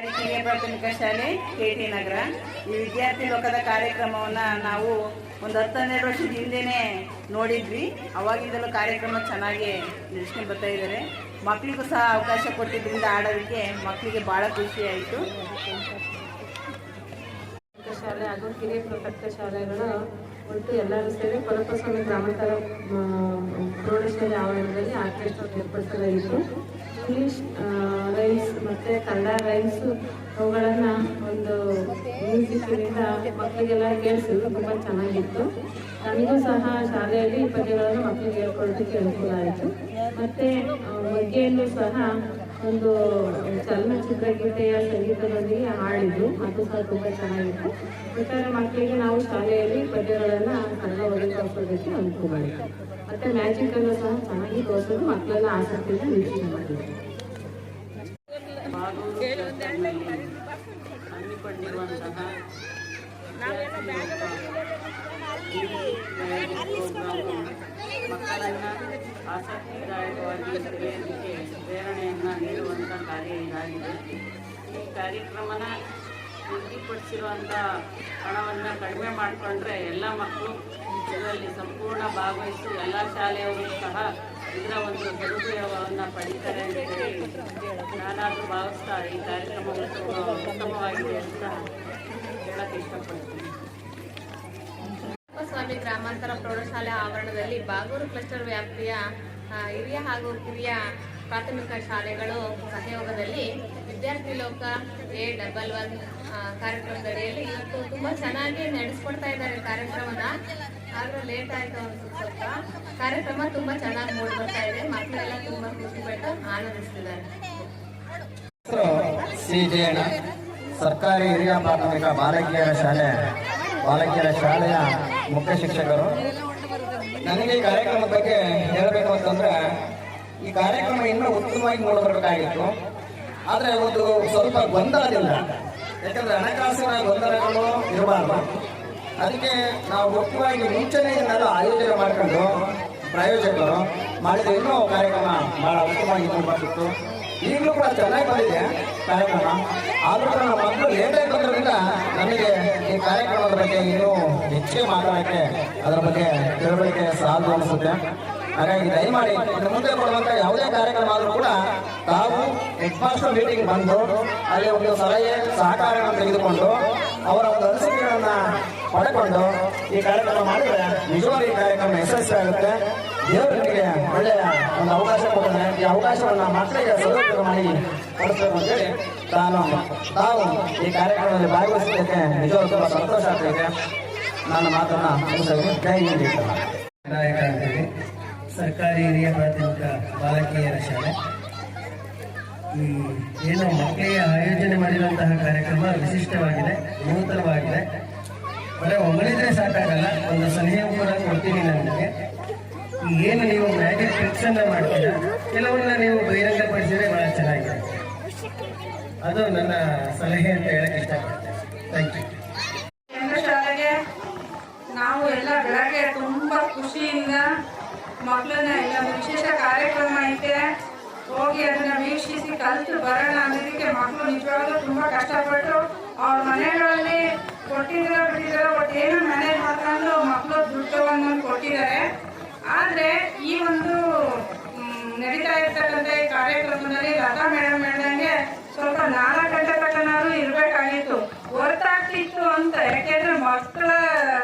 ಹಿರಿಯ ಪ್ರಾಥಮಿಕ ಶಾಲೆ KT ನಗರ. ಈ ವಿದ್ಯಾರ್ಥಿ ಲೋಕದ ಕಾರ್ಯಕ್ರಮವನ್ನು ನಾವು ಒಂದು 10-12 ವರ್ಷದ ಹಿಂದೆನೇ ನೋಡಿದ್ವಿ. ಅವಾಗಿಂದಲೂ ಕಾರ್ಯಕ್ರಮ ಚೆನ್ನಾಗಿ ನಡೆಸ್ಕೊಂಡು ಬರ್ತಾ ಇದ್ದಾರೆ. ಮಕ್ಕಳಿಗೂ ಸಹ ಅವಕಾಶ ಕೊಟ್ಟಿದ್ದರಿಂದ ಆಡೋದಕ್ಕೆ ಮಕ್ಕಳಿಗೆ ಭಾಳ ಖುಷಿ ಆಯಿತು. ಶಾಲೆ ಹಾಗೂ ಕಿರಿಯ ಪ್ರಾಥಮಿಕ ಶಾಲೆಗಳು ಒಟ್ಟು ಎಲ್ಲರೂ ಸೇರಿ ಕೊಳಪಸ್ವಾಮಿ ಗ್ರಾಮಾಂತರ ಪ್ರೌಢಶಾಲೆ ಆವರಣದಲ್ಲಿ ಆರ್ಕೆಸ್ಟ್ರಾ ಏರ್ಪಡಿಸಲಾಗಿತ್ತು. ಇಂಗ್ಲೀಷ್ ರೈಮ್ಸ್ ಮತ್ತು ಕನ್ನಡ ರೈಮ್ಸು ಅವುಗಳನ್ನು ಒಂದು ಮ್ಯೂಸಿಕ್ಕಿನಿಂದ ಮಕ್ಕಳಿಗೆಲ್ಲ ಕೇಳಿಸಿದ್ರು. ತುಂಬ ಚೆನ್ನಾಗಿತ್ತು. ನಮಗೂ ಸಹ ಶಾಲೆಯಲ್ಲಿ ಪದ್ಯಗಳನ್ನು ಮಕ್ಕಳಿಗೆ ಹೇಳ್ಕೊಳ್ಳೋದಕ್ಕೆ ಅನುಕೂಲ ಆಯಿತು. ಮತ್ತು ಮಗ್ಗೆಯಲ್ಲೂ ಸಹ ಒಂದು ಚಲನಚಿತ್ರ ಗೀತೆಯ ಸಂಗೀತದೊಂದಿಗೆ ಹಾಡಿದ್ದು, ಅದು ಸಹ ತುಂಬ ಚೆನ್ನಾಗಿತ್ತು. ಒಟ್ಟಾರೆ ಮಕ್ಕಳಿಗೆ ನಾವು ಶಾಲೆಯಲ್ಲಿ ಪದ್ಯಗಳನ್ನು ಕನ್ನಡ ಓದಿಕೊಳ್ಳೋದಕ್ಕೆ ಅನುಕೂಲ ಆಯಿತು. ಮತ್ತು ಮ್ಯಾಜಿಕಲ್ಲೂ ಸಹ ಚೆನ್ನಾಗಿ ತೋರಿಸೋದು ಮಕ್ಕಳೆಲ್ಲ ಆಸಕ್ತಿಯಿಂದ ವೀಕ್ಷಣೆ ಮಾಡಿದ್ರು. ಹಮ್ಮಿಕೊಂಡಿರುವಂತಹ ಮಕ್ಕಳನ್ನು ಆಸಕ್ತಿದಾಯಕವಾಗಿ ಬೆಳೆಯೋದಕ್ಕೆ ಪ್ರೇರಣೆಯನ್ನು ನೀಡುವಂಥ ಕಾರ್ಯ ಇದಾಗಿದೆ. ಈ ಕಾರ್ಯಕ್ರಮನ ನಿಗದಿಪಡಿಸಿರುವಂಥ ಹಣವನ್ನು ಕಡಿಮೆ ಮಾಡಿಕೊಂಡ್ರೆ ಎಲ್ಲ ಮಕ್ಕಳು ಇದರಲ್ಲಿ ಸಂಪೂರ್ಣ ಭಾಗವಹಿಸಿ ಎಲ್ಲ ಶಾಲೆಯವರು ಸಹ ಇದರ ಒಂದು ಸದುಪಯೋಗವನ್ನು ಪಡೀತಾರೆ ಅಂತೇಳಿ ನಾನಾದರೂ ಭಾವಿಸ್ತಾ ಈ ಕಾರ್ಯಕ್ರಮಗಳು ಉತ್ತಮವಾಗಿದೆ ಅಂತ ಹೇಳಕ್ಕೆ ಇಷ್ಟಪಡ್ತೀನಿ. ಸ್ವಾಮಿ ಗ್ರಾಮಾಂತರ ಪ್ರೌಢಶಾಲೆ ಆವರಣದಲ್ಲಿ ಬಾಗೂರು ಕ್ಲಸ್ಟರ್ ವ್ಯಾಪ್ತಿಯ ಹಿರಿಯ ಹಾಗೂ ಕಿರಿಯ ಪ್ರಾಥಮಿಕ ಶಾಲೆಗಳು ಸಹಯೋಗದಲ್ಲಿ ವಿದ್ಯಾರ್ಥಿ ಲೋಕ A11 ಕಾರ್ಯಕ್ರಮದಡಿಯಲ್ಲಿ ಇವತ್ತು ತುಂಬ ಚೆನ್ನಾಗಿ ನಡೆಸ್ಕೊಡ್ತಾ ಇದ್ದಾರೆ ಕಾರ್ಯಕ್ರಮನ. ಆದ್ರೆ ಲೇಟ್ ಆಯ್ತು ಅನ್ಸುತ್ತೆ ಸ್ವಲ್ಪ. ಕಾರ್ಯಕ್ರಮ ತುಂಬ ಚೆನ್ನಾಗಿ ಮೂಡಿ ಬರ್ತಾ ಇದೆ. ಮಕ್ಕಳೆಲ್ಲ ತುಂಬ ಖುಷಿ ಪಟ್ಟು ಆನಂದಿಸ್ತಿದ್ದಾರೆ. CJN ಸರ್ಕಾರಿ ಹಿರಿಯ ಪ್ರಾಥಮಿಕ ಬಾಲಕಿಯರ ಶಾಲೆಯ ಮುಖ್ಯ ಶಿಕ್ಷಕರು. ನನಗೆ ಈ ಕಾರ್ಯಕ್ರಮದ ಬಗ್ಗೆ ಹೇಳಬೇಕು ಅಂತಂದ್ರೆ, ಈ ಕಾರ್ಯಕ್ರಮ ಇನ್ನೂ ಉತ್ತಮವಾಗಿ ನೋಡಬೇಕಾಗಿತ್ತು. ಆದರೆ ಒಂದು ಸ್ವಲ್ಪ ಗೊಂದಲದಿಂದ, ಯಾಕಂದ್ರೆ ಹಣಕಾಸಿನ ಗೊಂದಲಗಳು ಇರಬಾರ್ದು. ಅದಕ್ಕೆ ನಾವು ಮುಖ್ಯವಾಗಿ ಮುಂಚೆನೇ ಇದನ್ನೆಲ್ಲ ಆಯೋಜನೆ ಮಾಡ್ಕೊಂಡು ಪ್ರಾಯೋಜಕರು ಮಾಡಿದ್ರೆ ಇನ್ನೂ ಕಾರ್ಯಕ್ರಮ ಬಹಳ ಉತ್ತಮವಾಗಿ ನೋಡ್ಬೇಕಿತ್ತು. ಈಗಲೂ ಕೂಡ ಚೆನ್ನಾಗಿ ಬಂದಿದೆ ಕಾರ್ಯಕ್ರಮ. ಆದರೂ ಕೂಡ ನಮ್ಮ ಮಕ್ಕಳು ಲೇಟಾಗಿ ಬಂದ್ರಿಂದ ನಮಗೆ ಈ ಕಾರ್ಯಕ್ರಮದ ಬಗ್ಗೆ ಇನ್ನೂ ಹೆಚ್ಚಿಗೆ ಮಾತಾಡೋಕ್ಕೆ ಅದರ ಬಗ್ಗೆ ತಿಳುವಳಿಕೆ ಸಾಲದು ಅನಿಸುತ್ತೆ. ಹಾಗಾಗಿ ದಯಮಾಡಿ ಇನ್ನು ಮುಂದೆ ಕೊಡುವಂಥ ಯಾವುದೇ ಕಾರ್ಯಕ್ರಮ ಆದರೂ ಕೂಡ ತಾವು ಹೆಡ್ ಮಾಸ್ಟರ್ ಮೀಟಿಂಗ್ ಬಂದು ಅಲ್ಲಿ ಒಂದು ಸಲಹೆ ಸಹಕಾರವನ್ನು ತೆಗೆದುಕೊಂಡು ಅವರ ಒಂದು ಅನಿಸಿಕೆಗಳನ್ನು ಪಡೆಕೊಂಡು ಈ ಕಾರ್ಯಕ್ರಮ ಮಾಡಿದರೆ ನಿಜವಾಗಿ ಈ ಕಾರ್ಯಕ್ರಮ ಯಶಸ್ವಿ ಆಗುತ್ತೆ. ದೇವರಿಗೆ ಒಳ್ಳೆಯ ಒಂದು ಅವಕಾಶ ಕೊಡ್ತಾನೆ. ಈ ಅವಕಾಶವನ್ನು ಮಕ್ಕಳಿಗೆ ಸದುಪಯೋಗ ಮಾಡಿ ಕೊಡಿಸಬೇಕು ಅಂತೇಳಿ ತಾವು ಈ ಕಾರ್ಯಕ್ರಮದಲ್ಲಿ ಭಾಗವಹಿಸಲಿಕ್ಕೆ ನಿಜವಾಗ್ಲೂ ತುಂಬ ಸಂತೋಷ ಆಗ್ತದೆ. ನನ್ನ ಮಾತನ್ನು ನಾಯಕ ಅಂತೇಳಿ ಸರ್ಕಾರಿ ಹಿರಿಯ ಪ್ರಾಥಮಿಕ ಬಾಲಕಿಯರ ಶಾಲೆ. ಈ ಏನು ಮಕ್ಕಳಿಗೆ ಆಯೋಜನೆ ಮಾಡಿರುವಂತಹ ಕಾರ್ಯಕ್ರಮ ವಿಶಿಷ್ಟವಾಗಿದೆ, ನೂತನವಾಗಿದೆ. ಬರೀ ಹೊಗಳಿದ್ರೆ ಸಾಕಾಗಲ್ಲ, ಒಂದು ಸಲಹೆಯೂ ಕೂಡ ಕೊಡ್ತೀನಿ ನನಗೆ. ಏನು ನೀವು ಮ್ಯಾಜಿಕ್ ಟ್ರಿಕ್ಸ್ ಅನ್ನ ಮಾಡ್ತೀರಾ, ಕೆಲವನ್ನ ನೀವು ಬಹಿರಂಗಪಡಿಸಿದ್ರೆ ಬಹಳ ಚೆನ್ನಾಗಿದೆ. ಅದು ನನ್ನ ಸಲಹೆ ಅಂತ ಹೇಳಕ್ ಇಷ್ಟಪಡ್ತೇನೆ. Thank you. ಶಾಲೆಗೆ ನಾವು ಎಲ್ಲ ಬೆಳಗ್ಗೆ ತುಂಬ ಖುಷಿಯಿಂದ ಮಕ್ಕಳನ್ನ ಇಲ್ಲೊಂದು ವಿಶೇಷ ಕಾರ್ಯಕ್ರಮ ಐತೆ, ಹೋಗಿ ಅದನ್ನ ವೀಕ್ಷಿಸಿ ಕಲಿತು ಬರೋಣ ಅನ್ನೋದಕ್ಕೆ ಮಕ್ಕಳು ನಿಜವಾಗ್ಲೂ ತುಂಬ ಕಷ್ಟಪಟ್ಟು ಅವ್ರ ಮನೆಗಳಲ್ಲಿ ಕೊಟ್ಟಿರೋ ಬಿಟ್ಟಿರೋ ಒಟ್ಟು ಏನು ಮ್ಯಾನೇಜ್ ಮಾಡ್ಕೊಂಡು ಮಕ್ಕಳು ದುಡ್ಡವನ್ನು ಕೊಟ್ಟಿದ್ದಾರೆ. ಆದರೆ ಈ ಒಂದು ನಡೀತಾ ಇರ್ತಕ್ಕಂಥ ಈ ಕಾರ್ಯಕ್ರಮದಲ್ಲಿ ಲತಾ ಮೇಡಮ್ ಹೇಳ್ದಂಗೆ ಸ್ವಲ್ಪ 4 ಗಂಟೆ ತನಕನಾದ್ರೂ ಇರಬೇಕಾಗಿತ್ತು, ಹೊರತಾಗ್ತಿತ್ತು ಅಂತ. ಯಾಕೆಂದ್ರೆ ಮಕ್ಕಳ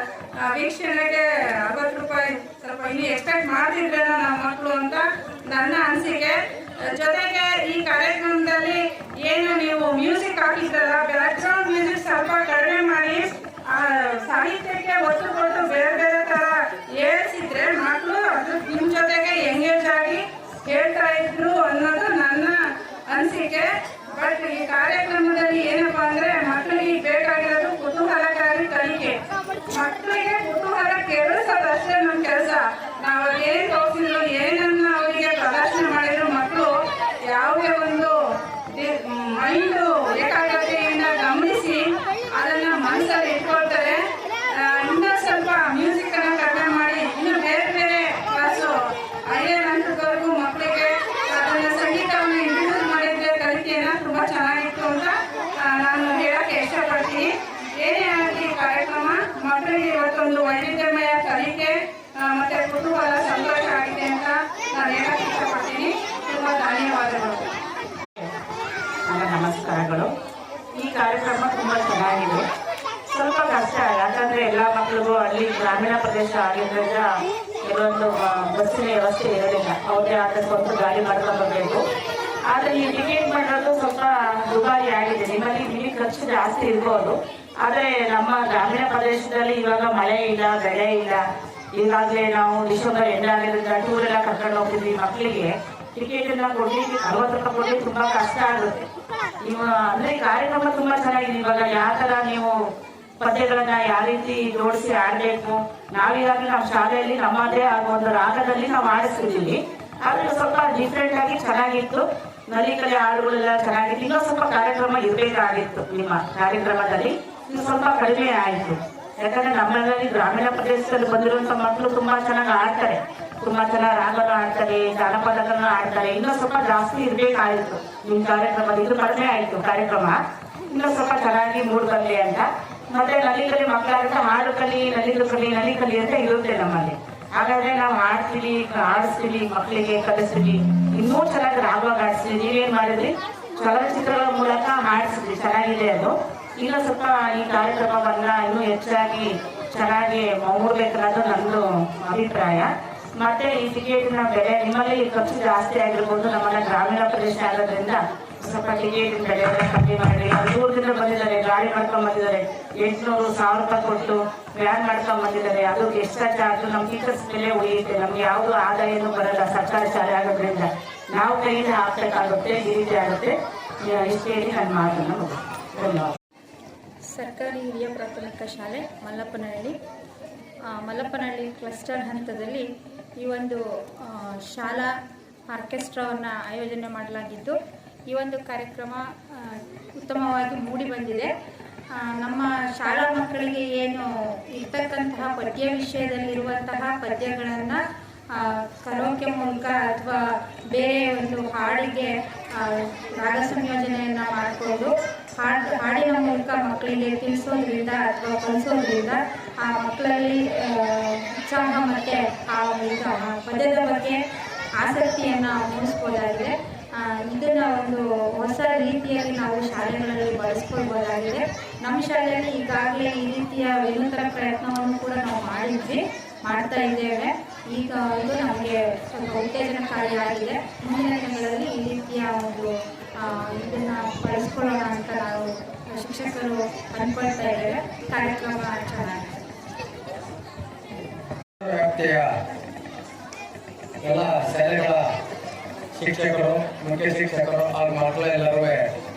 ವೀಕ್ಷಣೆಗೆ 60 ರೂಪಾಯಿ ಸ್ವಲ್ಪ ಇಲ್ಲಿ ಎಕ್ಸ್ಪೆಕ್ಟ್ ಮಾಡ್ತಿದ್ರೇನೋ ನಮ್ಮ ಮಕ್ಕಳು ಅಂತ ನನ್ನ ಅನಿಸಿಕೆ. ಜೊತೆಗೆ ಈ ಕಾರ್ಯಕ್ರಮದಲ್ಲಿ ಏನು ನೀವು ಮ್ಯೂಸಿಕ್ ಹಾಕಿದ್ರಲ್ಲ, ಬ್ಯಾಕ್ಗ್ರೌಂಡ್ ಮ್ಯೂಸಿಕ್ ಸ್ವಲ್ಪ ಕಡಿಮೆ ಮಾಡಿ ಸಾಹಿತ್ಯಕ್ಕೆ ಒತ್ತು ಕೊಟ್ಟು ಬೇರೆ ಬೇರೆ ಥರ ಹೇಳ್ಸಿದ್ರೆ ಮಕ್ಕಳು ಅದು ನಿಮ್ಮ ಜೊತೆಗೆ ಎಂಗೇಜ್ ಆಗಿ ಹೇಳ್ತಾ ಇದ್ರು ಅನ್ನೋದು ನನ್ನ ಅನಿಸಿಕೆ. ಬಟ್ ಈ ಕಾರ್ಯಕ್ರಮದಲ್ಲಿ ಏನಪ್ಪಾ ಅಂದ್ರೆ ಮಕ್ಕಳಿಗೆ ಬೇಕಾಗಿರೋದು ಕುತೂಹಲಕಾರಿ ಕಲಿಕೆ. ಮಕ್ಕಳಿಗೆ ಕುತೂಹಲ ಕೆರಳಿಸೋದಷ್ಟೇ ನಮ್ಮ ಕೆಲಸ. ನಾವು ಏನ್ ತೋರಿಸಿದ್ರು, ಏನನ್ನ ಅವರಿಗೆ ಪ್ರದರ್ಶನ ಮಾಡಿದ್ರು ಮಕ್ಕಳು ಯಾವುದೇ ಒಂದು ಮೈಂಡು ಏಕಾಗ್ರತೆಯಿಂದ ಗಮನಿಸಿ ಅದನ್ನ ಮನಸ್ಸಲ್ಲಿ ಇಟ್ಕೊಳ್ತಾರೆ. ಇನ್ನೂ ಸ್ವಲ್ಪ ಮ್ಯೂಸಿಕ್ ಅನ್ನ ಕಡಿಮೆ ಮಾಡಿ ಇನ್ನು ಬೇರೆ ಬೇರೆ ಕ್ಲಾಸು 5ನೇ ಹಂತದವರೆಗೂ ಮಕ್ಕಳಿಗೆ ಅದನ್ನ ಸಂಗೀತವನ್ನು ಇಂಟ್ರೊಡ್ಯೂಸ್ ಮಾಡಿದ್ರೆ ಕಲಿಕೆಯನ್ನ ತುಂಬಾ ಚೆನ್ನಾಗಿತ್ತು ಅಂತ ಒಂದು ವೈವಿಧ್ಯಮಯ ಕಲಿಕೆ ಮತ್ತೆ ಕುತೂಹಲ ಸಂತೋಷ ಆಗಿದೆ ಅಂತ ನಾನು ಹೇಳಕ್ಕೆ ಇಷ್ಟಪಡ್ತೀನಿ. ತುಂಬ ಧನ್ಯವಾದಗಳು. ನಮಸ್ಕಾರಗಳು. ಈ ಕಾರ್ಯಕ್ರಮ ತುಂಬ ಚೆನ್ನಾಗಿದೆ. ಸ್ವಲ್ಪ ಕಷ್ಟ, ಯಾಕಂದರೆ ಎಲ್ಲ ಮಕ್ಕಳಿಗೂ ಅಲ್ಲಿ ಗ್ರಾಮೀಣ ಪ್ರದೇಶ ಆಗಿದ್ದರಿಂದ ಕೆಲವೊಂದು ಬಸ್ಸಿನ ವ್ಯವಸ್ಥೆ ಇರೋದಿಲ್ಲ. ಅವ್ರಿಗೆ ಆದ ಸ್ವಂತ ಗಾಡಿ ಮಾಡ್ಕೊಂಡು ಬರಬೇಕು. ಆದರೆ ಈ ಟಿಕೆಟ್ ಮಾಡೋದು ಸ್ವಲ್ಪ ದುಬಾರಿ ಆಗಿದೆ. ನಿಮ್ಮಲ್ಲಿ ಟಿಕೆಟ್ ಖರ್ಚು ಜಾಸ್ತಿ ಇರ್ಬೋದು. ಆದರೆ ನಮ್ಮ ಗ್ರಾಮೀಣ ಪ್ರದೇಶದಲ್ಲಿ ಇವಾಗ ಮಳೆ ಇಲ್ಲ, ಬೆಳೆ ಇಲ್ಲ. ಈಗಾಗಲೇ ನಾವು ಡಿಸೆಂಬರ್ ಎಂಡ್ ಆಗಿರೋದ್ರಿಂದ ಟೂರ್ ಎಲ್ಲ ಕರ್ಕೊಂಡು ಹೋಗ್ತಿದ್ವಿ. ಮಕ್ಕಳಿಗೆ ಟಿಕೆಟನ್ನು ಕೊಡಲಿಕ್ಕೆ 60 ರೂಪಾಯಿ ಕೊಡಲಿಕ್ಕೆ ತುಂಬ ಕಷ್ಟ ಆಗುತ್ತೆ. ಅಂದರೆ ಕಾರ್ಯಕ್ರಮ ತುಂಬ ಚೆನ್ನಾಗಿದೆ. ಇವಾಗ ಯಾವ ಥರ ನೀವು ಪದ್ಯಗಳನ್ನ ಯಾವ ರೀತಿ ಜೋಡಿಸಿ ಆಡಬೇಕು, ನಾವೀಗಾಗಲೇ ನಮ್ಮ ಶಾಲೆಯಲ್ಲಿ ನಮ್ಮದೇ ಆದ ಒಂದು ರಾಗದಲ್ಲಿ ನಾವು ಆಡಿಸ್ತಿದ್ದೀವಿ. ಆದರೆ ಸ್ವಲ್ಪ ಡಿಫ್ರೆಂಟ್ ಆಗಿ ಚೆನ್ನಾಗಿತ್ತು. ನಲಿಕಲೆ ಹಾಡುಗಳೆಲ್ಲ ಚೆನ್ನಾಗಿತ್ತು. ಇನ್ನೂ ಸ್ವಲ್ಪ ಕಾರ್ಯಕ್ರಮ ಇರಬೇಕಾಗಿತ್ತು. ನಿಮ್ಮ ಕಾರ್ಯಕ್ರಮದಲ್ಲಿ ಇದು ಸ್ವಲ್ಪ ಕಡಿಮೆ ಆಯಿತು. ಯಾಕಂದರೆ ನಮ್ಮಲ್ಲಿ ಗ್ರಾಮೀಣ ಪ್ರದೇಶದಲ್ಲಿ ಬಂದಿರುವಂಥ ಮಕ್ಕಳು ತುಂಬ ಚೆನ್ನಾಗಿ ಆಡ್ತಾರೆ, ತುಂಬ ಚೆನ್ನಾಗಿ ರಾಗನ ಆಡ್ತಾರೆ, ಜಾನಪದಗಳನ್ನ ಆಡ್ತಾರೆ. ಇನ್ನೂ ಸ್ವಲ್ಪ ಜಾಸ್ತಿ ಇರಬೇಕಾಗಿತ್ತು ನಿಮ್ಮ ಕಾರ್ಯಕ್ರಮ. ಇದು ಕಡಿಮೆ ಆಯಿತು ಕಾರ್ಯಕ್ರಮ. ಇನ್ನೂ ಸ್ವಲ್ಪ ಚೆನ್ನಾಗಿ ಮೂಡ್ ಬರಲಿ ಅಂತ. ಮತ್ತೆ ನಲಿಕಲಿ ಮಕ್ಕಳಾಗುತ್ತೆ, ಹಾಡು ಕಲಿ, ನಲಿ ಕಲಿ ಅಂತ ಇರುತ್ತೆ ನಮ್ಮಲ್ಲಿ. ಹಾಗಾದ್ರೆ ನಾವು ಆಡಿಸ್ತೀವಿ, ಮಕ್ಕಳಿಗೆ ಕಲಿಸ್ತೀವಿ, ಇನ್ನೂ ಚೆನ್ನಾಗಿ ರಾಗವಾಗಿ ಆಡಿಸ್ತೀವಿ. ನೀವೇನು ಮಾಡಿದ್ರಿ, ಚಲನಚಿತ್ರಗಳ ಮೂಲಕ ಹಾಡಿಸಿದ್ರಿ, ಚೆನ್ನಾಗಿದೆ ಅದು. ಇನ್ನೂ ಸ್ವಲ್ಪ ಈ ಕಾರ್ಯಕ್ರಮವನ್ನ ಇನ್ನೂ ಹೆಚ್ಚಾಗಿ ಚೆನ್ನಾಗಿ ಮೂಡಬೇಕನ್ನೋದು ನನ್ನದು ಅಭಿಪ್ರಾಯ. ಮತ್ತೆ ಈ ಟಿಕೆಟಿನ ಬೆಲೆ ನಿಮ್ಮಲ್ಲಿ ಖರ್ಚು ಜಾಸ್ತಿ ಆಗಿರ್ಬೋದು. ನಮ್ಮನ್ನ ಗ್ರಾಮೀಣ ಪ್ರದೇಶ ಆಗೋದ್ರಿಂದ ಸ್ವಲ್ಪ ಟಿಕೆಟಿನ ಬೆಲೆ ಎಲ್ಲ ಕಮ್ಮಿ ಮಾಡಿ. ದೂರದಿಂದ ಬಂದಿದ್ದಾರೆ, ಗಾಡಿ ಮಾಡ್ಕೊಂಡು ಬಂದಿದ್ದಾರೆ, 800-1000 ರೂಪಾಯಿ ಕೊಟ್ಟು ವ್ಯಾನ್ ಮಾಡ್ಕೊಂಡು ಬಂದಿದ್ದಾರೆ. ಅದು ಎಕ್ಸ್ಟ್ರಾ ಚಾರ್ಜ್ ನಮ್ಮ ಟೀಚರ್ಸ್ ಮೇಲೆ ಉಳಿಯುತ್ತೆ. ನಮ್ಗೆ ಯಾವುದು ಆದಾಯನೂ ಬರಲ್ಲ ಸರ್ಕಾರಿ ಶಾಲೆ ಆಗೋದ್ರಿಂದ. ನಾವು ಕೈಯಿಂದ ಹಾಕ್ಬೇಕಾಗುತ್ತೆ, ಈ ರೀತಿ ಆಗುತ್ತೆ. ಇಷ್ಟು ಹೇಳಿ ನನ್ನ ಮಾತನ್ನು ಧನ್ಯವಾದ. ಸರ್ಕಾರಿ ಹಿರಿಯ ಪ್ರಾಥಮಿಕ ಶಾಲೆ ಮಲ್ಲಪ್ಪನಹಳ್ಳಿ ಕ್ಲಸ್ಟರ್ ಹಂತದಲ್ಲಿ ಈ ಒಂದು ಶಾಲಾ ಆರ್ಕೆಸ್ಟ್ರಾವನ್ನು ಆಯೋಜನೆ ಮಾಡಲಾಗಿದ್ದು, ಈ ಒಂದು ಕಾರ್ಯಕ್ರಮ ಉತ್ತಮವಾಗಿ ಮೂಡಿ ಬಂದಿದೆ. ನಮ್ಮ ಶಾಲಾ ಮಕ್ಕಳಿಗೆ ಏನು ಇರ್ತಕ್ಕಂತಹ ಪದ್ಯ ವಿಷಯದಲ್ಲಿರುವಂತಹ ಪದ್ಯಗಳನ್ನು ಕರೋಕೆ ಮೂಲಕ ಅಥವಾ ಬೇರೆ ಒಂದು ಹಾಡಿಗೆ ರಾಗ ಸಂಯೋಜನೆಯನ್ನು ಮಾಡಿಕೊಂಡು ಹಾಡಿನ ಮೂಲಕ ಮಕ್ಕಳಿಗೆ ತಿಳಿಸೋದ್ರಿಂದ ಅಥವಾ ಕಲಿಸೋದ್ರಿಂದ ಆ ಮಕ್ಕಳಲ್ಲಿ ಉತ್ಸಾಹ ಮತ್ತು ಆ ಪದ್ಯದ ಬಗ್ಗೆ ಆಸಕ್ತಿಯನ್ನು ಮೂಡಿಸ್ಬೋದಾಗಿದೆ. ಇದನ್ನು ಒಂದು ಹೊಸ ರೀತಿಯಲ್ಲಿ ನಾವು ಶಾಲೆಗಳಲ್ಲಿ ಬಳಸ್ಕೊಳ್ಬೋದಾಗಿದೆ. ನಮ್ಮ ಶಾಲೆಯಲ್ಲಿ ಈಗಾಗಲೇ ಈ ರೀತಿಯ ವಿನೂತನ ಪ್ರಯತ್ನವನ್ನು ಕೂಡ ನಾವು ಮಾಡ್ತಾ ಇದ್ದೇವೆ. ಈಗ ಇದು ನಮಗೆ ಸ್ವಲ್ಪ ಉತ್ತೇಜನಕಾರಿಯಾಗಿದೆ. ಮುಂದಿನ ದಿನಗಳಲ್ಲಿ ಈ ರೀತಿಯ ಒಂದು ಇದನ್ನು ಬಳಸ್ಕೊಳ್ಳೋಣ ಅಂತ ನಾವು ಶಿಕ್ಷಕರು ಅಂದ್ಕೊಳ್ತಾ ಇದ್ದೇವೆ. ಕಾರ್ಯಕ್ರಮ ಚೆನ್ನಾಗಿದೆ. ವ್ಯಾಪ್ತಿಯ ಎಲ್ಲ ಶಾಲೆಗಳ ಶಿಕ್ಷಕರು, ಮುಖ್ಯ ಶಿಕ್ಷಕರು ಹಾಗೂ ಮಕ್ಕಳೆಲ್ಲರೂ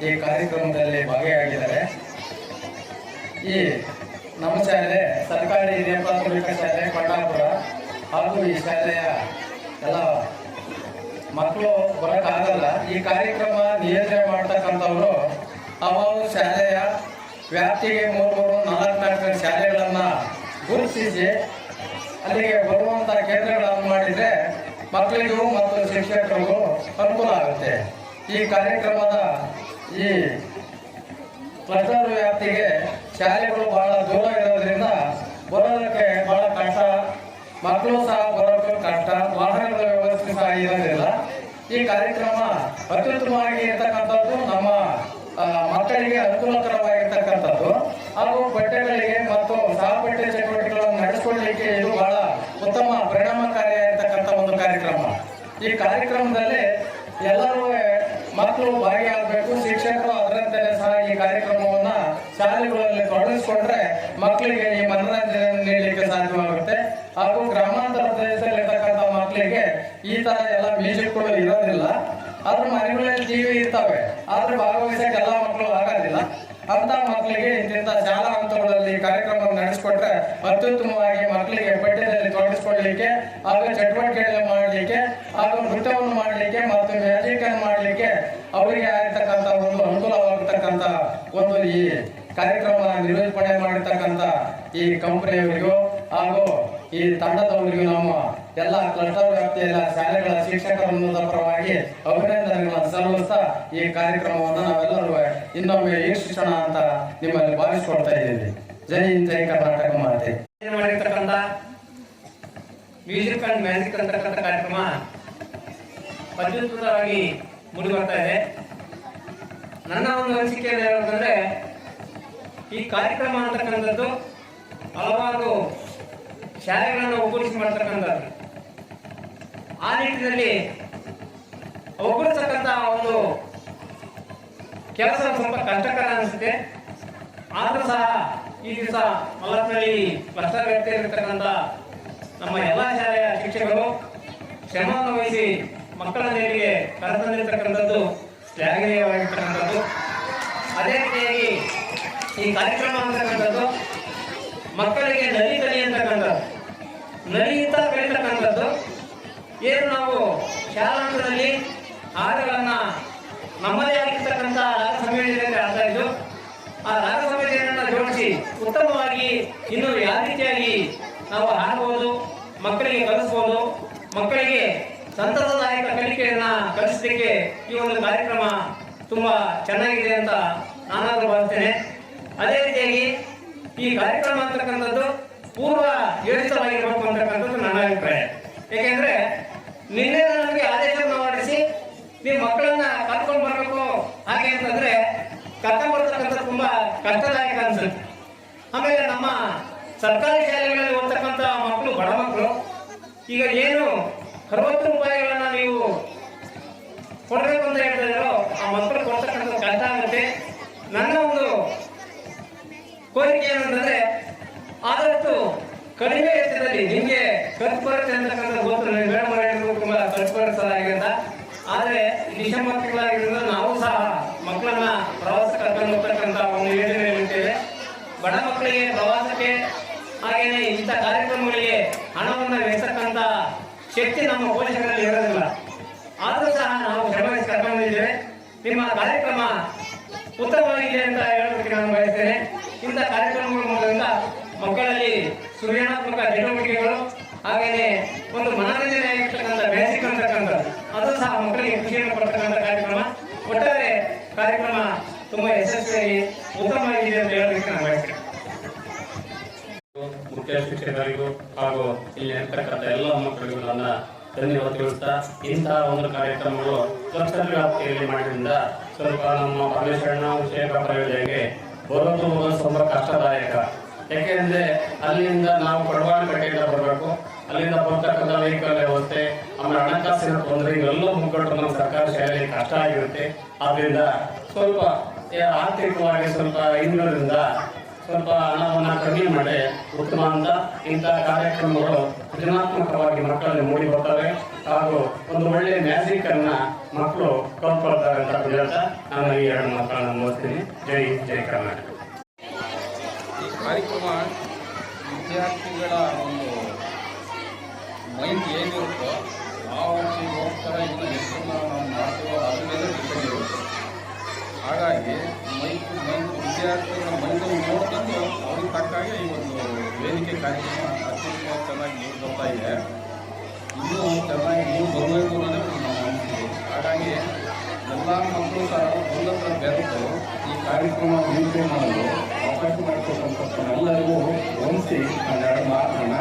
ಈ ಕಾರ್ಯಕ್ರಮದಲ್ಲಿ ಭಾಗಿಯಾಗಿದ್ದಾರೆ. ಈ ನಮ್ಮ ಶಾಲೆ ಸರ್ಕಾರಿ ಹಿರಿಯ ಪ್ರಾಥಮಿಕ ಶಾಲೆ ಕೊಂಡಾಪುರ ಹಾಗೂ ಈ ಶಾಲೆಯ ಎಲ್ಲ ಮಕ್ಕಳು ಬರೋಕ್ಕಾಗಲ್ಲ. ಈ ಕಾರ್ಯಕ್ರಮ ನಿಯೋಜನೆ ಮಾಡ್ತಕ್ಕಂಥವರು ಅವರು ಶಾಲೆಯ ವ್ಯಾಪ್ತಿಗೆ 3-4 ಶಾಲೆಗಳನ್ನು ಗುರುತಿಸಿ ಅಲ್ಲಿಗೆ ಬರುವಂಥ ಕೇಂದ್ರಗಳನ್ನು ಮಾಡಿದರೆ ಮಕ್ಕಳಿಗೂ ಮತ್ತು ಶಿಕ್ಷಕರಿಗೂ ಅನುಕೂಲ ಆಗುತ್ತೆ. ಈ ಕಾರ್ಯಕ್ರಮದ ಈ ಕ್ಲಸ್ಟರ್ ವ್ಯಾಪ್ತಿಗೆ ಶಾಲೆಗಳು ಬಹಳ ದೂರ ಇರೋದ್ರಿಂದ ಬರೋದಕ್ಕೆ ಬಹಳ ಕಷ್ಟ, ಮಕ್ಕಳು ಸಹ ಬರೋಕ್ಕೆ ಕಷ್ಟ, ವಾಹನಗಳ ವ್ಯವಸ್ಥೆ ಸಹ ಇರೋದಿಲ್ಲ. ಈ ಕಾರ್ಯಕ್ರಮ ಅತ್ಯುತ್ತಮವಾಗಿ ಇರ್ತಕ್ಕಂಥದ್ದು ನಮ್ಮ ಮಕ್ಕಳಿಗೆ ಅನುಕೂಲಕರವಾಗಿರ್ತಕ್ಕಂಥದ್ದು ಹಾಗೂ ಬಟ್ಟೆಗಳಿಗೆ ಮತ್ತು ಸಹಪಠ್ಯ ಚಟುವಟಿಕೆಗಳನ್ನು ನಡೆಸಿಕೊಳ್ಳಲಿಕ್ಕೆ ಇದು ಬಹಳ ಉತ್ತಮ ಪರಿಣಾಮಕಾರಿಯಾಗಿರ್ತಕ್ಕಂಥ ಒಂದು ಕಾರ್ಯಕ್ರಮ. ಈ ಕಾರ್ಯಕ್ರಮದಲ್ಲಿ ಎಲ್ಲರೂ ಮಕ್ಕಳು ಭಾಗಿಯಾಗಬೇಕು. ಶಿಕ್ಷಕರು ಅದರಂತೆ ಸಹ ಈ ಕಾರ್ಯಕ್ರಮವನ್ನು ಶಾಲೆಗಳಲ್ಲಿ ತೊಡಗಿಸಿಕೊಂಡ್ರೆ ಮಕ್ಕಳಿಗೆ ಈ ಮನೋರಂಜನೆ ನೀಡಲಿಕ್ಕೆ ಸಾಧ್ಯವಾಗುತ್ತೆ. ಹಾಗೂ ಗ್ರಾಮಾಂತರ ಪ್ರದೇಶದಲ್ಲಿರ್ತಕ್ಕಂಥ ಮಕ್ಕಳಿಗೆ ಈ ತರ ಎಲ್ಲ ಮ್ಯೂಸಿಕ್ಗಳು ಇರೋದಿಲ್ಲ. ಆದ್ರೆ ಮನೆಗಳಲ್ಲಿ ಟಿವಿ ಇರ್ತವೆ, ಆದ್ರೆ ಭಾಗವಹಿಸಕ್ಕೆ ಎಲ್ಲ ಮಕ್ಕಳು ಆಗೋದಿಲ್ಲ. ಅಂತ ಮಕ್ಕಳಿಗೆ ಇಂಥ ಶಾಲಾ ಹಂತಗಳಲ್ಲಿ ಕಾರ್ಯಕ್ರಮ ನಡೆಸಿಕೊಟ್ರೆ ಅತ್ಯುತ್ತಮವಾಗಿ ಮಕ್ಕಳಿಗೆ ಪಠ್ಯದಲ್ಲಿ ತೊಡಗಿಸ್ಕೊಳ್ಳಲಿಕ್ಕೆ ಹಾಗೂ ಚಟುವಟಿಕೆಗಳನ್ನು ಮಾಡಲಿಕ್ಕೆ ಹಾಗೂ ನೃತ್ಯವನ್ನು ಮಾಡಲಿಕ್ಕೆ ಮತ್ತು ಮ್ಯಾಜಿಕ್ ಅನ್ನು ಮಾಡಲಿಕ್ಕೆ ಅವರಿಗೆ ಆಗಿರ್ತಕ್ಕಂಥ ಒಂದು ಅನುಕೂಲವಾಗಿರ್ತಕ್ಕಂಥ ಒಂದು ಈ ಕಾರ್ಯಕ್ರಮ ನಿರೂಪಣೆ ಮಾಡಿರ್ತಕ್ಕಂಥ ಈ ಕಂಪನಿಯವರಿಗೂ ಹಾಗೂ ಈ ತಂಡದವರಿಗೂ ನಮ್ಮ ಎಲ್ಲ ಕ್ಲಸ್ಟರ್ ವ್ಯಾಪ್ತಿಯ ಶಾಲೆಗಳ ಶಿಕ್ಷಕರ ಪರವಾಗಿ ಅಭಿನಂದನೆಗಳನ್ನು ಸಲ್ಲಿಸ್ತಾ ಈ ಕಾರ್ಯಕ್ರಮವನ್ನು ನಾವೆಲ್ಲರೂ ಇನ್ನೊಮ್ಮೆ ವೀಕ್ಷಿಸೋಣ ಅಂತ ನಿಮ್ಮಲ್ಲಿ ಭಾವಿಸ್ಕೊಳ್ತಾ ಇದ್ದೀವಿ. ಜೈ ಹಿಂದ್, ಜೈ ಕರ್ನಾಟಕ ಮಾತೆ. ಮಾಡಿರ್ತಕ್ಕಂಥ ಮ್ಯೂಸಿಕ್ ಅಂಡ್ ಮ್ಯಾಜಿಕ್ ಅಂತಕ್ಕಂಥ ಕಾರ್ಯಕ್ರಮ ಅದ್ಭುತವಾಗಿ ಮೂಡಿ ಬರ್ತಾ ಇದೆ. ನನ್ನ ಒಂದು ಅನಿಸಿಕೆ ಹೇಳಬೇಕಂದ್ರೆ ಈ ಕಾರ್ಯಕ್ರಮ ಅಂತಕ್ಕಂಥದ್ದು ಹಲವಾರು ಶಾಲೆಗಳನ್ನು ಒಗ್ಗೂಡಿಸಿ ಮಾಡ್ತಕ್ಕಂಥದ್ದು. ಆ ನಿಟ್ಟಿನಲ್ಲಿ ಒಗ್ಗೂಡಿಸ್ತಕ್ಕಂಥ ಒಂದು ಕೆಲಸ ಸ್ವಲ್ಪ ಕಷ್ಟಕರ ಅನಿಸುತ್ತೆ. ಆದರೂ ಸಹ ಈ ದಿವಸ ಮಲ್ಲಪ್ಪನಹಳ್ಳಿ ಕ್ಲಸ್ಟರ್ ವ್ಯಾಪ್ತಿಯಲ್ಲಿರ್ತಕ್ಕಂಥ ನಮ್ಮ ಎಲ್ಲ ಶಾಲೆಯ ಶಿಕ್ಷಕರು ಶ್ರಮವನ್ನು ವಹಿಸಿ ಮಕ್ಕಳ ನೆಲೆಗೆ ಕರೆತಂದಿರ್ತಕ್ಕಂಥದ್ದು ಶ್ಲಾಘನೀಯವಾಗಿರ್ತಕ್ಕಂಥದ್ದು. ಅದೇ ರೀತಿಯಾಗಿ ಈ ಕಾರ್ಯಕ್ರಮ ಅಂತಕ್ಕಂಥದ್ದು ಮಕ್ಕಳಿಗೆ ನಲಿಕಲಿ ಅಂತಕ್ಕಂಥದ್ದು, ನಲಿಯುತ್ತಾ ಬೆಳೀತಕ್ಕಂಥದ್ದು. ಏನು ನಾವು ಶಾಲಾಂತರದಲ್ಲಿ ಹಾಡುಗಳನ್ನು ನಮ್ಮದೇ ಆಗಿರ್ತಕ್ಕಂಥ ರಾಗ ಸಂಯೋಜನೆಯಲ್ಲಿ ಆಡ್ತಾ ಇದ್ದು, ಆ ರಾಗ ಸಂಯೋಜನೆಯನ್ನು ಜೋಡಿಸಿ ಉತ್ತಮವಾಗಿ ಇನ್ನು ಯಾವ ರೀತಿಯಾಗಿ ನಾವು ಹಾಡಬಹುದು, ಮಕ್ಕಳಿಗೆ ಕಲಿಸ್ಬೋದು, ಮಕ್ಕಳಿಗೆ ಸಂತಸದಾಯಕ ಕಲಿಕೆಯನ್ನು ಕಲಿಸಲಿಕ್ಕೆ ಈ ಒಂದು ಕಾರ್ಯಕ್ರಮ ತುಂಬ ಚೆನ್ನಾಗಿದೆ ಅಂತ ನಾನಾದರೂ ಭಾವಿಸ್ತೇನೆ. ಅದೇ ರೀತಿಯಾಗಿ ಈ ಕಾರ್ಯಕ್ರಮ ಅಂತಕ್ಕಂಥದ್ದು ಪೂರ್ವ ಯೋಜಿತವಾಗಿರಬೇಕು ಅಂತಕ್ಕಂಥದ್ದು ನನ್ನ ಅಭಿಪ್ರಾಯ. ಏಕೆಂದರೆ ನಿನ್ನೆ ನಮಗೆ ಆದೇಶವನ್ನು ಹೊರಡಿಸಿ ನೀವು ಮಕ್ಕಳನ್ನ ಕರ್ಕೊಂಡು ಬರಬೇಕು ಹಾಗೆ ಅಂತಂದ್ರೆ ಕರ್ಕೊಂಡು ಬರ್ತಕ್ಕಂಥದ್ದು ತುಂಬಾ ಕಷ್ಟದಾಯಕ ಅನ್ಸುತ್ತೆ. ಆಮೇಲೆ ನಮ್ಮ ಸರ್ಕಾರಿ ಶಾಲೆಗಳಲ್ಲಿ ಓದ್ತಕ್ಕಂಥ ಮಕ್ಕಳು, ಬಡ ಮಕ್ಕಳು, ಈಗ ಏನು 60 ರೂಪಾಯಿಗಳನ್ನ ನೀವು ಕೊಡಬೇಕು ಅಂತ ಹೇಳ್ತಾ ಇದ್ದಾರೋ ಆ ಮಕ್ಕಳು ಕೊಡ್ತಕ್ಕಂಥದ್ದು ಕಷ್ಟ ಆಗುತ್ತೆ. ನನ್ನ ಒಂದು ಕೋರಿಕೆ ಏನಂತಂದ್ರೆ ಆದಷ್ಟು ಕಡಿಮೆ ವೆಚ್ಚದಲ್ಲಿ ನಿಮಗೆ ಖರ್ಚು ಬರುತ್ತೆ ಅಂತಕ್ಕಂಥ ಗೊತ್ತು, ಮೇಡಮ್ ಹೇಳಿದ್ರು ತುಂಬಾ ಖರ್ಚು ಬರುತ್ತೆ ಅಂತ. ಆದರೆ ಡಿಸೆಂಬರ್ ತಿಂಗಳಾಗಿರೋದ್ರಿಂದ ನಾವು ಸಹ ಮಕ್ಕಳನ್ನ ಪ್ರವಾಸ ಕರ್ಕೊಂಡು ಹೋಗ್ತಕ್ಕಂಥ ಒಂದು ಯೋಜನೆಯಲ್ಲಿದ್ದೇವೆ. ಬಡ ಮಕ್ಕಳಿಗೆ ಪ್ರವಾಸಕ್ಕೆ ಹಾಗೆಯೇ ಇಂಥ ಕಾರ್ಯಕ್ರಮಗಳಿಗೆ ಹಣವನ್ನು ವೆಚ್ಚತಕ್ಕಂಥ ಶಕ್ತಿ ನಮ್ಮ ಪೋಷಕರಲ್ಲಿ ಇರೋದಿಲ್ಲ. ಆದರೂ ಸಹ ನಾವು ಶ್ರಮಿಸಿ ಕರ್ಕೊಂಡಿದ್ದೇವೆ. ನಿಮ್ಮ ಕಾರ್ಯಕ್ರಮ ಉತ್ತಮವಾಗಿದೆ ಅಂತ ಹೇಳೋದಕ್ಕೆ ನಾನು ಬಯಸ್ತೇನೆ. ಇಂಥ ಕಾರ್ಯಕ್ರಮಗಳ ಮೂಲಕ ಮಕ್ಕಳಲ್ಲಿ ಸೃಜನಾತ್ಮಕ ಚಟುವಟಿಕೆಗಳು ಹಾಗೆಯೇ ಒಂದು ಮನರಂಜನೆ ಆಗಿರ್ತಕ್ಕಂಥ ಬೇಸಿಕ್ ಅಂತಕ್ಕಂಥದ್ದು ಅದು ಸಹ ಮಕ್ಕಳಿಗೆ ಖುಷಿಯನ್ನು ಕೊಡ್ತಕ್ಕಂಥ ಕಾರ್ಯಕ್ರಮ. ಒಟ್ಟಾರೆ ಕಾರ್ಯಕ್ರಮ ತುಂಬಾ ಯಶಸ್ವಿಯಾಗಿ ಉತ್ತಮವಾಗಿದೆ ಅಂತ ಹೇಳೋದಕ್ಕೆ ನಾನು ಬಯಸ್ತೇನೆ. ಮುಖ್ಯ ಶಿಕ್ಷಕರಿಗೂ ಹಾಗೂ ಇಲ್ಲಿ ಇರ್ತಕ್ಕಂಥ ಎಲ್ಲ ಮಕ್ಕಳಿಗೂ ನನ್ನ ಧನ್ಯವಾದ ತಿಳಿಸ್ತಾ, ಇಂತಹ ಒಂದು ಕಾರ್ಯಕ್ರಮಗಳು ಕ್ಲಸ್ಟರ್ ವ್ಯಾಪ್ತಿಯಲ್ಲಿ ಮಾಡಿದ್ರಿಂದ ಸ್ವಲ್ಪ ನಮ್ಮ ಪರಮೇಶ್ವರನ ವಿಷಯ ಪ್ರಯೋಜನೆಗೆ ಬರೋದು ಸ್ವಲ್ಪ ಕಷ್ಟದಾಯಕ. ಯಾಕೆಂದ್ರೆ ಅಲ್ಲಿಂದ ನಾವು ಕೊಡವಾನಕಟ್ಟೆಯಿಂದ ಬರಬೇಕು, ಅಲ್ಲಿಂದ ಬರ್ತಕ್ಕಂಥ ವೆಹಿಕಲ್ ವ್ಯವಸ್ಥೆ, ಆಮೇಲೆ ಹಣಕಾಸಿನ ತೊಂದರೆ, ಇವೆಲ್ಲ ಮುಗ್ಗಟ್ಟು ನಮ್ಮ ಸರ್ಕಾರಿ ಶಾಲೆಯಲ್ಲಿ ಕಷ್ಟ ಆಗಿರುತ್ತೆ. ಆದ್ರಿಂದ ಸ್ವಲ್ಪ ಆರ್ಥಿಕವಾಗಿ ಸ್ವಲ್ಪ ಹಿಂದಿನಿಂದ ಸ್ವಲ್ಪ ಹಣವನ್ನು ಕಡಿಮೆ ಮಾಡಿ ಉತ್ತಮ ಅಂತ ಇಂಥ ಕಾರ್ಯಕ್ರಮಗಳು ಸೃಜನಾತ್ಮಕವಾಗಿ ಮಕ್ಕಳಲ್ಲಿ ಮೂಡಿ ಬರ್ತವೆ ಹಾಗೂ ಒಂದು ಒಳ್ಳೆಯ ಮ್ಯಾಜಿಕ್ ಅನ್ನ ಮಕ್ಕಳು ಕಲ್ತ್ಕೊಳ್ತಾರೆ ಅಂತ ಹೇಳ್ತಾ ನಾನು ಈ 2 ಮಕ್ಕಳನ್ನ ಮುಗಿಸ್ತೀನಿ. ಜೈ ಕರ್ನಾಟಕ. ಈ ಕಾರ್ಯಕ್ರಮ ವಿದ್ಯಾರ್ಥಿಗಳ ಒಂದು ಮೈಂಡ್ ಏನಿರುತ್ತೋ ಆ ವರ್ಷಗೋಸ್ಕರ ಇನ್ನು ಎಷ್ಟು ನಾವು ಮಾಡ್ತೀವೋ ಅದ್ರ ಮೇಲೆ ಡಿಪೆಂಡ್ ಇರುತ್ತೆ. ಹಾಗಾಗಿ ವಿದ್ಯಾರ್ಥಿಗಳ ಮೈಂಡನ್ನು ನೋಡ್ಕೊಂಡು ಅವ್ರಿಗೆ ತಕ್ಕಾಗೆ ಈ ಒಂದು ವೇದಿಕೆ ಕಾರ್ಯಕ್ರಮ ಅತ್ಯಂತ ಚೆನ್ನಾಗಿ ನೀವು ಬರ್ತಾ ಇದೆ. ಇನ್ನೂ ಚೆನ್ನಾಗಿ ನೀವು ಬರಬೇಕು ಅನ್ನೋದು ನಮ್ಮ ಅನಿಸಿಕೆ. ಹಾಗಾಗಿ ಎಲ್ಲ ಮಕ್ಕಳು ಸಹ ಒಂದತ್ರ ಬೆರೆತು ಈ ಕಾರ್ಯಕ್ರಮ ವೀಕ್ಷಣೆ ಮಾಡಲು ಅವಕಾಶ ಮಾಡಿಕೊಟ್ಟಂಥ ಎಲ್ಲರಿಗೂ ಹೊಂದಿಸಿ ನಾನು 2 ಮಾತನ್ನ